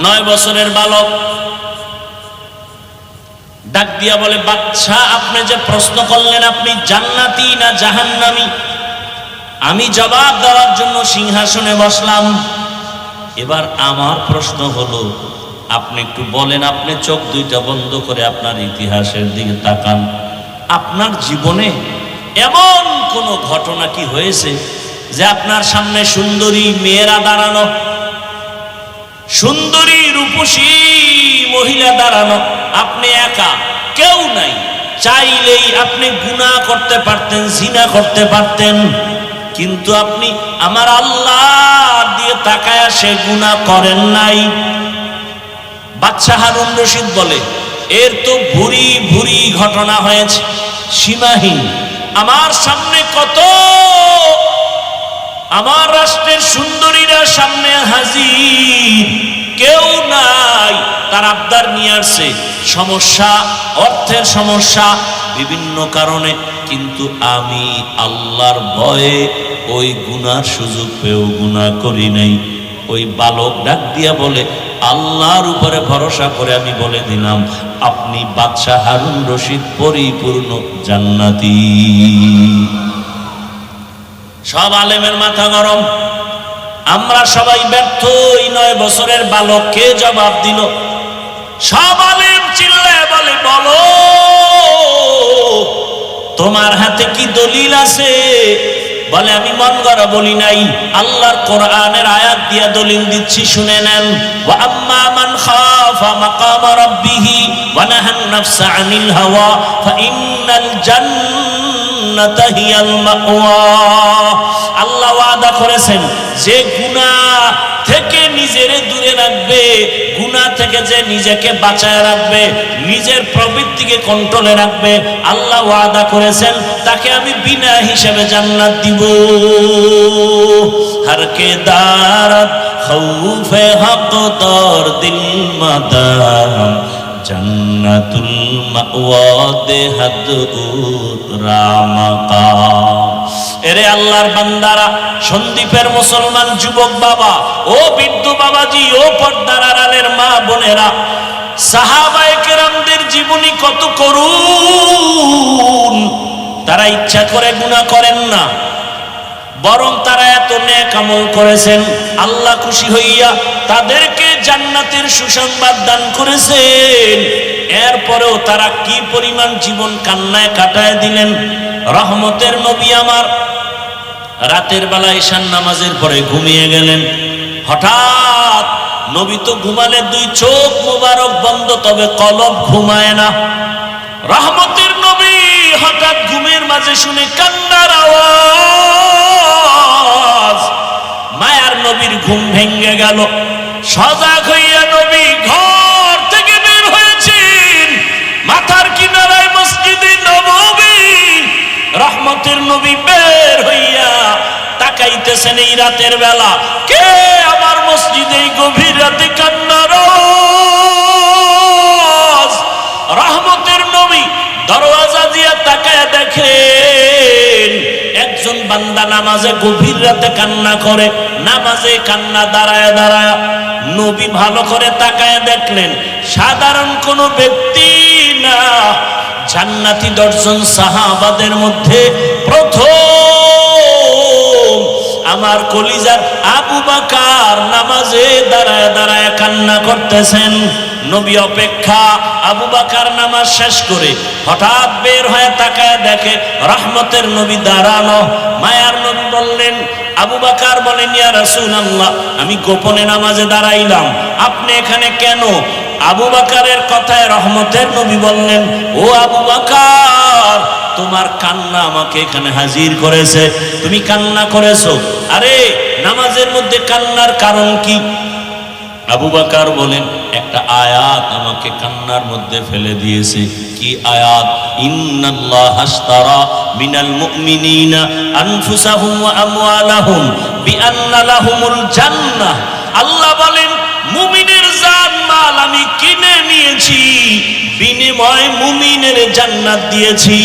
9 বছরের বালক ডাক দিয়া বলে, বাচ্চা আপনি যে প্রশ্ন করলেন আপনি জান্নাতি না জাহান্নামী, আমি জবাব দেওয়ার জন্য সিংহাসনে বসলাম। এবার আমার প্রশ্ন হলো, আপনি একটু বলেন, আপনি চোখ দুইটা বন্ধ করে আপনার ইতিহাসের দিকে তাকান, আপনার জীবনে এমন কোন ঘটনা কি হয়েছে যে আপনার সামনে সুন্দরী মেয়েরা দাঁড়ানো, সুন্দরী রূপসী মহিলা দাঁড়ানো, আপনি একা, কেউ নাই, চাইলেই আপনি গুনাহ করতে পারতেন, জিনা করতে পারতেন, কিন্তু আপনি আমার আল্লাহ দিয়ে তাকায়া সে গুনাহ করেন নাই। বাদশা হারুন রশিদ বলে, এর তো ভুরি ভুরি ঘটনা হয়েছে, সীমাহীন। আমার সামনে কত আমার রাষ্ট্রের সুন্দরীরা সামনে হাজির, কেউ নাই, তার আবদার নিয়ে আসছে, সমস্যা, অর্থের সমস্যা, বিভিন্ন কারণে, কিন্তু আমি আল্লাহর ভয়ে ওই গুনার সুযোগ পেয়েও গুনাহ করি নাই। ওই বালক ডাক দিয়া বলে, আল্লাহর উপরে ভরসা করে আমি বলে দিলাম, আপনি বাদশা হারুন রশিদ পরিপূর্ণ জান্নাতি। সব আলেমের মাথা গরম, আমরা সবাই ব্যর্থ। এই 9 বছরের বালককে জবাব দিল। সব আলেম চিল্লায় বলে, বলো তোমার হাতে কি দলিল আছে? বলে, আমি মন গড়া বলি নাই, আল্লাহর কোরআনের আয়াত দিয়া দলিল দিচ্ছি, শুনে নেন। ওয়া আম্মা মান খাফা মাকাম রাব্বিহি ওয়া নাহান নাফসা আনিল হাওয়া ফাইন্নাল জান্নাতা হিয়াল মাওয়া। আল্লাহ ওয়াদা করেছেন, যে গুনাহ থেকে নিজেরে দূরে রাখবে, গুনাহ থেকে যে নিজেকে বাঁচায় রাখবে, নিজের প্রবৃত্তিকে কন্ট্রোলে রাখবে, আল্লাহ ওয়াদা করেছেন তাকে আমি বিনা হিসাবে জান্নাত দিব। হর কে দারত খৌফে হক দর দিল মাদাম জান্নাতুল মাওয়া দেহাদ রামাকাম। এরে আল্লাহর বান্দারা, সন্দীপের মুসলমান যুবক বাবা, ও বৃদ্ধ বাবাজি, ও পর্দার আড়ালের মা বোনেরা, সাহাবায়ে কেরামদের জীবনী কত করুণ। তারা ইচ্ছা করে গুনাহ করেন না, বরং তারা এত নেক আমল করেছেন, আল্লাহ খুশি হইয়া তাদেরকে জান্নাতের সুসংবাদ দান করেছেন। এরপরেও তারা কি পরিমাণ জীবন কান্নায় কাটায় দিলেন। রহমতের নবী আমার রাতের বেলা ঈশান নামাজের পরে ঘুমিয়ে গেলেন। হঠাৎ নবী তো ঘুমালে 2 চোখ মোবারক বন্ধ, তবে কলব ঘুমায় না। রহমতের নবী হঠাৎ ঘুমের মাঝে শুনে কান্নার আওয়াজ। মায়ার নবীর ঘুম ভেঙে গেল। সজাগ হইয়া নবী ঘর থেকে বের হয়েছেন। মাথার কিনারায় মসজিদে নববী। রহমতের নবী বের হইয়া তাকাইতেছেন এই রাতের বেলা, কে আমার মসজিদে এই গভীর রাতে কান্নার আওয়াজ। রহমতের নবী দরওয়াজা দিয়া তাকায় দেখেন একজন বান্দা নামাজে গভীর রাতে কান্না করে, নামাজে কান্না দাঁড়ায় দাঁড়ায়। নবী ভালো করে তাকায় দেখলেন সাধারণ কোনো ব্যক্তি না, জান্নাতি 10 জন সাহাবাদের মধ্যে প্রথম আমার কলিজার আবু বকর নামাজে দাঁড়ায় দাঁড়ায় কান্না করতেছেন। নবী অপেক্ষা। আবু বকর নামাজ শেষ করে হঠাৎ বের হয়ে তাকায় দেখে রহমতের নবী দাঁড়ানো। মায়ার নবী বললেন, আবু বকর বলেন, ইয়া রাসূলুল্লাহ, আমি গোপনে নামাজে দাঁড়াইলাম, আপনি এখানে কেন? আবু বকরের কথায় রহমতের নবী বললেন, ও আবু বকর, তোমার কান্না আমাকে এখানে হাজির করেছে, তুমি কান্না করেছো। আরে নামাজের মধ্যে কান্নার কারণ কি? আবু বকর বলেন, একটা আয়াত আমাকে কান্নার মধ্যে ফেলে দিয়েছে। কি আয়াত? ইন্নাল্লাহ আশতারা মিনাল মুমিনিনা আনফুসাহুম ওয়া আমওয়ালাহুম বিআন্না লাহুমুল জান্নাহ। আল্লাহ বলেন, মুমিনের জান মাল আমি কিনে নিয়েছি, বিনিময়ে মুমিনের জান্নাত দিয়েছি।